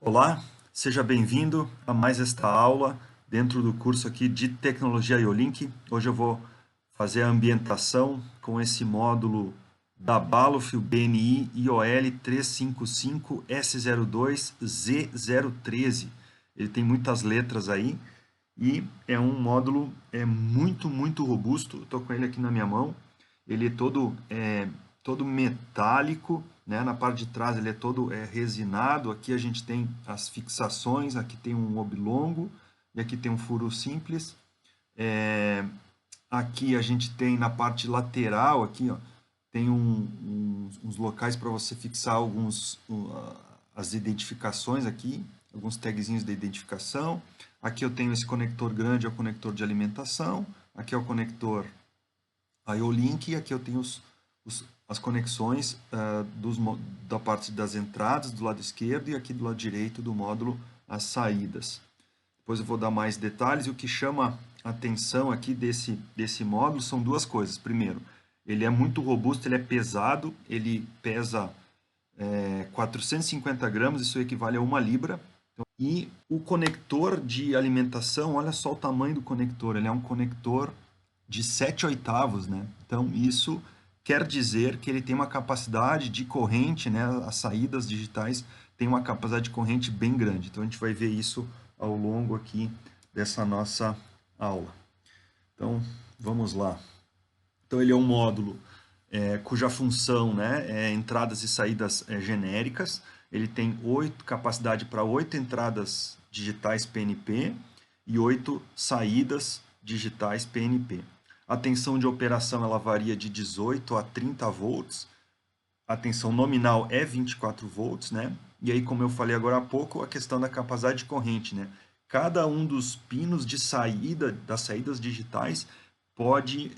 Olá, seja bem-vindo a mais esta aula dentro do curso aqui de Tecnologia IO-Link. Hoje eu vou fazer a ambientação com esse módulo da Battlefield BNI IOL 355 S02 Z013. Ele tem muitas letras aí e é um módulo muito robusto. Estou com ele aqui na minha mão. Ele é todo metálico, né? Na parte de trás ele é todo resinado. Aqui a gente tem as fixações, aqui tem um oblongo e aqui tem um furo simples. Aqui a gente tem na parte lateral, aqui, ó, tem uns locais para você fixar as identificações aqui, alguns tagzinhos de identificação. Aqui eu tenho esse conector grande, é o conector de alimentação. Aqui é o conector IO-Link e aqui eu tenho as conexões da parte das entradas do lado esquerdo e aqui do lado direito do módulo as saídas. Depois eu vou dar mais detalhes. E o que chama a atenção aqui desse módulo são duas coisas. Primeiro, ele é muito robusto, ele é pesado, ele pesa 450 gramas, isso equivale a 1 libra. E o conector de alimentação, olha só o tamanho do conector, ele é um conector de 7/8, né? Então isso quer dizer que ele tem uma capacidade de corrente, né? As saídas digitais têm uma capacidade de corrente bem grande. Então a gente vai ver isso ao longo aqui dessa nossa aula. Então vamos lá. Então ele é um módulo cuja função, né, é entradas e saídas genéricas. Ele tem capacidade para 8 entradas digitais PNP e 8 saídas digitais PNP. A tensão de operação ela varia de 18 a 30 volts. A tensão nominal é 24 volts, né? E aí, como eu falei agora há pouco, a questão da capacidade de corrente, né? Cada um dos pinos de saída, das saídas digitais, pode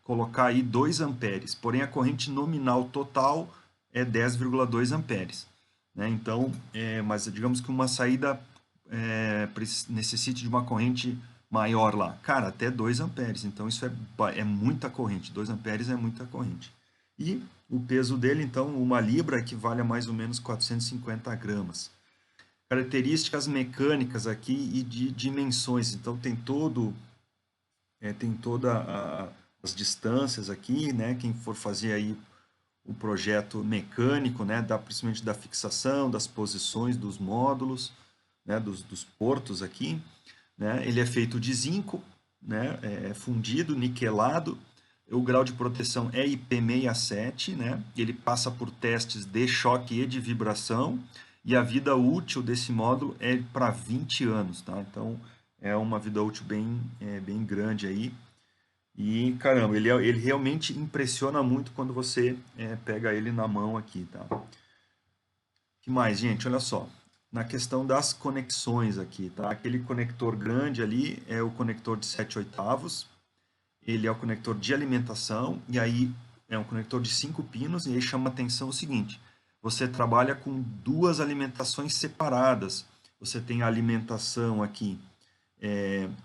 colocar aí 2 amperes, porém a corrente nominal total é 10,2 amperes. Né? Então, mas digamos que uma saída necessite de uma corrente maior lá. Cara, até 2 amperes, então isso é muita corrente, 2 amperes é muita corrente. E o peso dele, então, 1 libra equivale a mais ou menos 450 gramas. Características mecânicas aqui e de dimensões, então tem todas as distâncias aqui, né? Quem for fazer aí o projeto mecânico, né? Principalmente da fixação, das posições dos módulos, né? Dos portos aqui, né? Ele é feito de zinco, né? Fundido, niquelado. O grau de proteção é IP67, né? Ele passa por testes de choque e de vibração, e a vida útil desse módulo é para 20 anos, tá? Então é uma vida útil bem grande aí. E caramba, ele realmente impressiona muito quando você pega ele na mão aqui, tá? O que mais, gente? Olha só. Na questão das conexões aqui, tá? Aquele conector grande ali é o conector de 7/8. Ele é o conector de alimentação, e aí é um conector de 5 pinos, e aí chama atenção o seguinte: você trabalha com duas alimentações separadas. Você tem a alimentação aqui,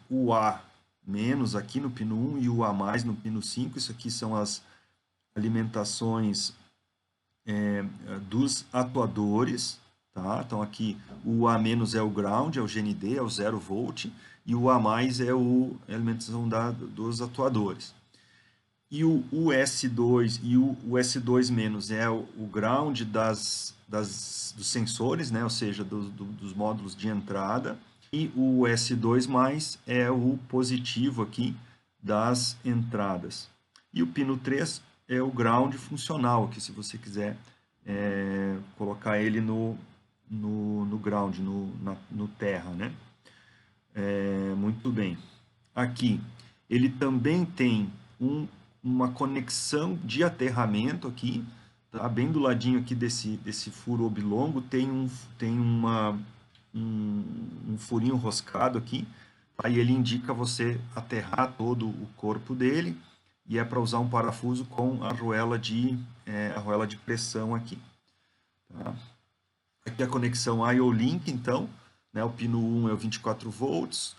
o A menos aqui no pino 1 e o A mais no pino 5. Isso aqui são as alimentações dos atuadores, tá? Então aqui o A menos é o ground, é o GND, é o 0 volt, e o A mais é a alimentação dos atuadores. E o S2 e o S2 menos é o ground dos sensores, né? Ou seja, dos módulos de entrada. E o S2 mais é o positivo aqui das entradas. E o pino 3 é o ground funcional, que se você quiser colocar ele no ground, no terra, né? Muito bem. Aqui, ele também tem uma conexão de aterramento aqui, tá? Bem do ladinho aqui desse furo oblongo tem um furinho roscado aqui. Aí ele indica você aterrar todo o corpo dele, e é para usar um parafuso com a arruela de pressão aqui. Tá? Aqui a conexão IO-Link, então, né, o pino 1 é o 24 volts,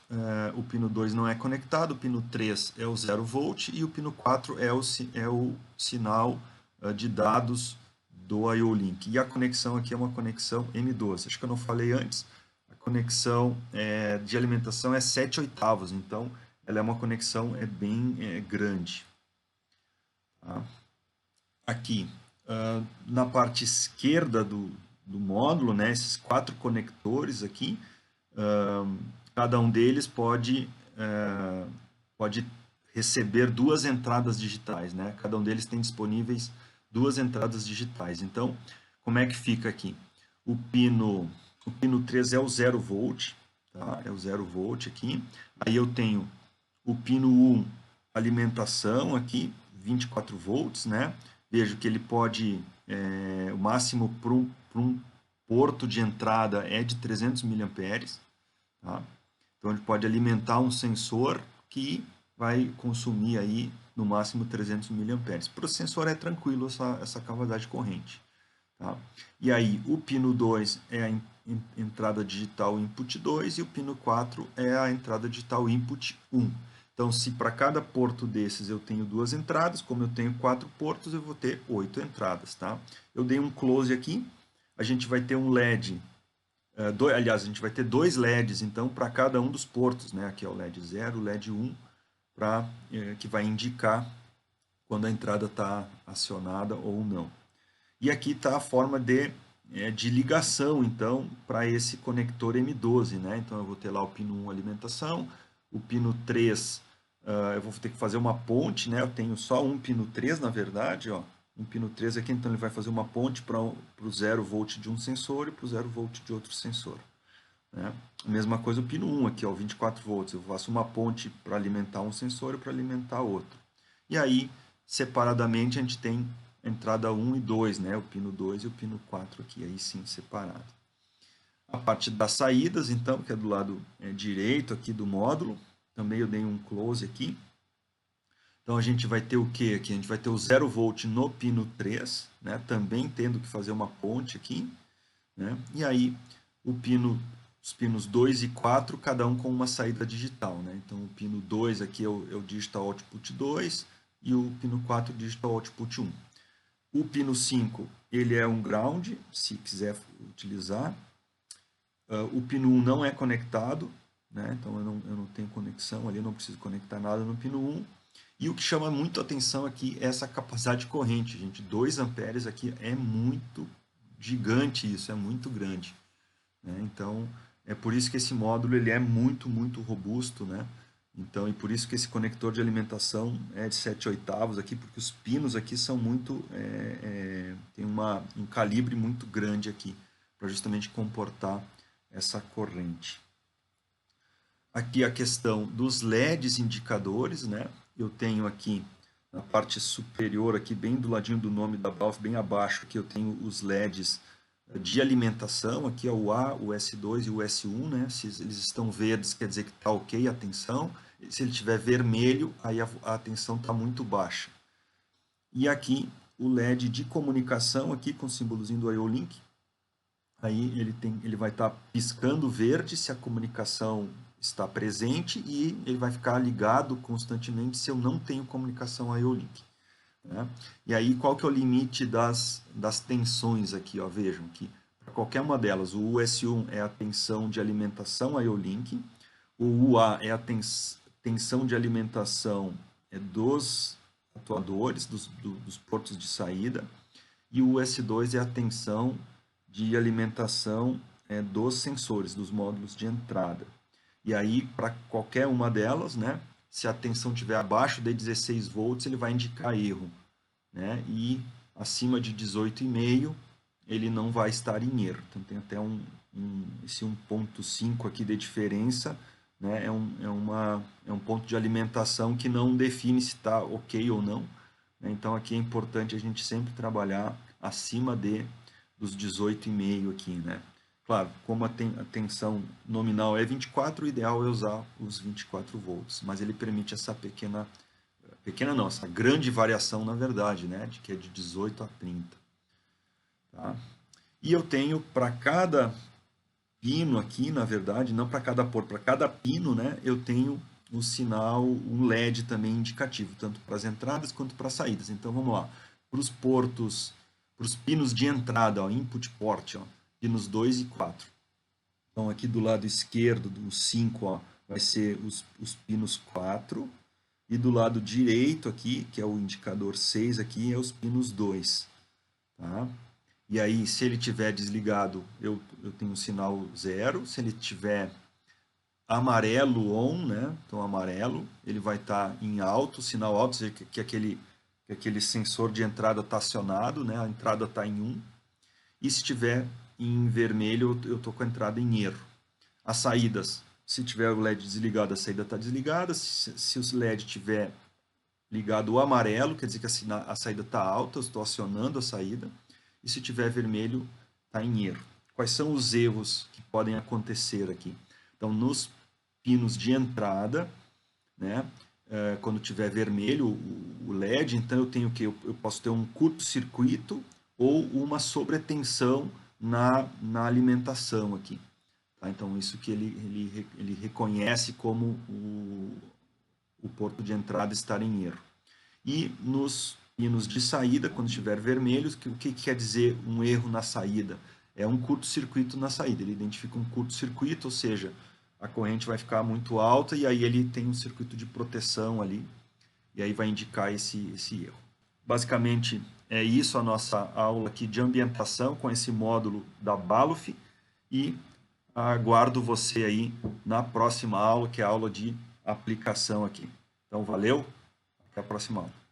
o pino 2 não é conectado, o pino 3 é o 0 volt e o pino 4 é o sinal de dados do I/O Link. E a conexão aqui é uma conexão M12. Acho que eu não falei antes, a conexão de alimentação é 7/8, então ela é uma conexão bem grande. Tá? Aqui, na parte esquerda do módulo, né, esses 4 conectores aqui, cada um deles pode receber 2 entradas digitais, né? Cada um deles tem disponíveis 2 entradas digitais. Então, como é que fica aqui? O pino 3 é o 0 volt, tá? É o 0 volt aqui. Aí eu tenho o pino 1, alimentação aqui, 24 volts, né? Vejo que ele pode, o máximo para um porto de entrada é de 300 mA, tá? Então ele pode alimentar um sensor que vai consumir aí no máximo 300 mA. Para o sensor é tranquilo essa capacidade de corrente. Tá? E aí o pino 2 é a entrada digital input 2 e o pino 4 é a entrada digital input 1. Então, se para cada porto desses eu tenho 2 entradas, como eu tenho 4 portos, eu vou ter 8 entradas. Tá? Eu dei um close aqui, a gente vai ter um LED, aliás, a gente vai ter 2 LEDs, então, para cada um dos portos. Né? Aqui é o LED 0, o LED 1, que vai indicar quando a entrada está acionada ou não. E aqui está a forma de ligação, então, para esse conector M12. Né? Então, eu vou ter lá o pino 1 alimentação, o pino 3, eu vou ter que fazer uma ponte, né? Eu tenho só um pino 3, na verdade, ó. Um pino 3 aqui, então ele vai fazer uma ponte para o 0 volt de um sensor e para o 0 volt de outro sensor. Né? A mesma coisa o pino 1 aqui, ó, 24 volts. Eu faço uma ponte para alimentar um sensor e para alimentar outro. E aí, separadamente, a gente tem a entrada 1 e 2, né? O pino 2 e o pino 4 aqui, aí sim, separado. A parte das saídas, então, que é do lado direito aqui do módulo, também eu dei um close aqui. Então, a gente vai ter o que aqui? A gente vai ter o 0 volt no pino 3, né? Também tendo que fazer uma ponte aqui, né? E aí, os pinos 2 e 4, cada um com uma saída digital, né? Então, o pino 2 aqui é o digital output 2 e o pino 4 digital output 1. O pino 5, ele é um ground, se quiser utilizar. O pino 1 não é conectado, né? Então eu não tenho conexão ali, eu não preciso conectar nada no pino 1. E o que chama muito atenção aqui é essa capacidade de corrente, gente. 2 amperes aqui é muito gigante, isso é muito grande. Né? Então é por isso que esse módulo ele é muito, muito robusto, né? Então, e por isso que esse conector de alimentação é de 7/8 aqui, porque os pinos aqui são muito, tem um calibre muito grande aqui, para justamente comportar essa corrente. Aqui a questão dos LEDs indicadores, né? Eu tenho aqui na parte superior, aqui bem do ladinho do nome da valve, bem abaixo, aqui eu tenho os LEDs de alimentação, aqui é o A, o S2 e o S1, né? Se eles estão verdes, quer dizer que está ok a tensão. Se ele estiver vermelho, aí a tensão está muito baixa. E aqui o LED de comunicação, aqui com o símbolozinho do I/O Link. Aí ele vai estar piscando verde se a comunicação está presente e ele vai ficar ligado constantemente se eu não tenho comunicação I/O Link. Né? E aí, qual que é o limite das tensões aqui? Ó? Vejam que para qualquer uma delas, o US1 é a tensão de alimentação I/O Link, o UA é a tensão de alimentação dos atuadores, dos portos de saída, e o US2 é a tensão de alimentação dos sensores, dos módulos de entrada. E aí, para qualquer uma delas, né, se a tensão estiver abaixo de 16 volts, ele vai indicar erro. Né? E acima de 18,5, ele não vai estar em erro. Então, tem até esse 1.5 aqui de diferença, né? É um ponto de alimentação que não define se está ok ou não. Né? Então, aqui é importante a gente sempre trabalhar acima dos 18,5 aqui, né? Claro, como a tensão nominal é 24, o ideal é usar os 24 volts, mas ele permite essa pequena não, essa grande variação, na verdade, né? Que é de 18 a 30. Tá? E eu tenho para cada pino aqui, na verdade, não para cada porto, para cada pino, né? Eu tenho o sinal, um LED também indicativo, tanto para as entradas quanto para as saídas. Então, vamos lá. Para os portos os pinos de entrada, ó, input port, ó, pinos 2 e 4. Então, aqui do lado esquerdo, do 5, ó, vai ser os pinos 4. E do lado direito aqui, que é o indicador 6 aqui, é os pinos 2. Tá? E aí, se ele tiver desligado, eu tenho um sinal 0. Se ele tiver amarelo on, né? Então, amarelo, ele vai estar em alto, sinal alto, ou seja, que aquele sensor de entrada está acionado, né? A entrada está em 1. E se estiver em vermelho, eu estou com a entrada em erro. As saídas, se tiver o LED desligado, a saída está desligada. Se o LED tiver ligado o amarelo, quer dizer que a saída está alta, eu estou acionando a saída. E se tiver vermelho, está em erro. Quais são os erros que podem acontecer aqui? Então, nos pinos de entrada, né, quando tiver vermelho o LED, então eu tenho que eu posso ter um curto-circuito ou uma sobretensão na alimentação aqui. Tá? Então, isso que ele reconhece como o porto de entrada estar em erro. E nos pinos de saída, quando estiver vermelhos, o que quer dizer um erro na saída? É um curto-circuito na saída. Ele identifica um curto-circuito, ou seja, a corrente vai ficar muito alta e aí ele tem um circuito de proteção ali, e aí vai indicar esse erro. Basicamente, é isso a nossa aula aqui de ambientação com esse módulo da Balluff, e aguardo você aí na próxima aula, que é a aula de aplicação aqui. Então, valeu, até a próxima aula.